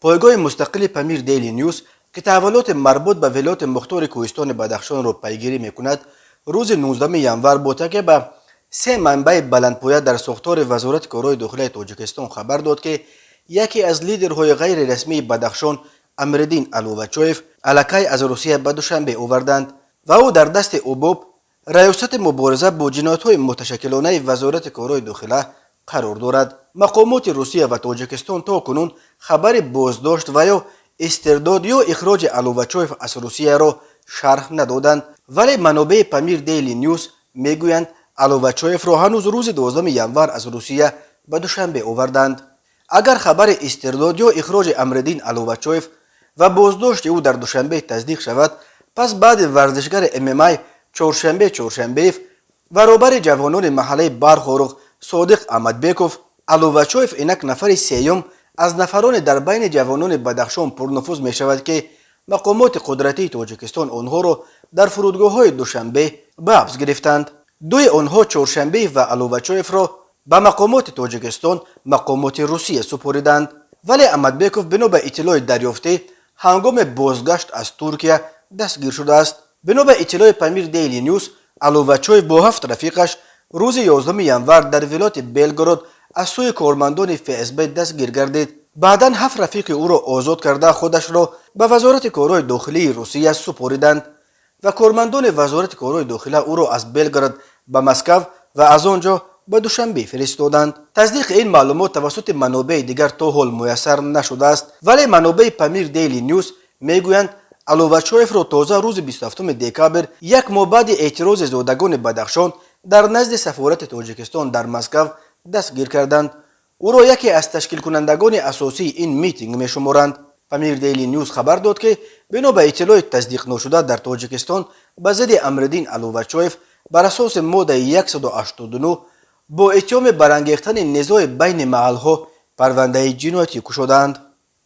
پایگاه مستقل پامیر دیلی نیوز که تحولات مربوط به ولایت مختار کوهستان بدخشان را پیگیری میکند روز 19 ینور بوده که به سه منبع بلندپایه در ساختار وزارت کارهای داخلی تاجیکستان خبر داد که یکی از لیدرهای غیر رسمی بدخشان امردین علووچویف الکی از روسیه به دوشنبه آوردند و او در دست اوباب ریاست مبارزه با جنایت‌های متشکلانه وزارت کارهای داخلی قرار دارد. مقامات روسیه و تاجیکستان تا کنون خبر بازداشت و یا استرداد یا اخراج علووچویف از روسیه را شرح ندادند، ولی منابع پامیر دیلی نیوز میگویند علووچویف را هنوز روز 12 ینور از روسیه به دوشنبه آوردند. اگر خبر استرداد یا اخراج امردین علووچویف و بازداشت او در دوشنبه تصدیق شود، پس بعد ورزشگر MMA چهارشنبه برابر جوانان محله برخورق صادق احمدبیکوف، علووچویف اینک نفر سیوم از نفران در بین جوانان بدخشان پرنفوذ می شود که مقامات قدرتی تاجیکستان آنها را در فرودگاه های دوشنبه به حبس گرفتند. دوی آنها چهارشنبه و علووچویف را به مقامات تاجیکستان مقامات روسیه سپردند، ولی احمدبیکوف بنا به اطلاع دریافته هنگام بازگشت از ترکیه دستگیر شده است. بنا به اطلاع پامیر دیلی نیوز، علووچویف با 7 رفیقش روز 11 ینور در ولایت بلگراد از سوی کارمندان FSB دستگیر گردید. بعدا 7 رفیق او را آزاد کرده خودش را به وزارت کارهای داخلی روسیه سپردند و کارمندان وزارت کارهای داخلی او را از بلگراد به مسکو و از آنجا به دوشنبه فرستادند. تصدیق این معلومات توسط منابع دیگر تا حال میسر نشده است، ولی منابع پامیر دیلی نیوز میگویند علووچویف را تازه روز 27 دکامبر، یک ماه بعد اعتراض زادگان بدخشان در نزد سفارت تاجیکستان در مسکو دستگیر کردند. او را یکی از تشکیل کنندگان اساسی این میتینگ می شمارند. پامیر دیلی نیوز خبر داد که بنا به اطلاع تصدیق نشده در تاجیکستان به ضد امردین علووچویف بر اساس ماده 189 با اتهام برانگیختن نزاع بین محلها پرونده جنایتی گشودند.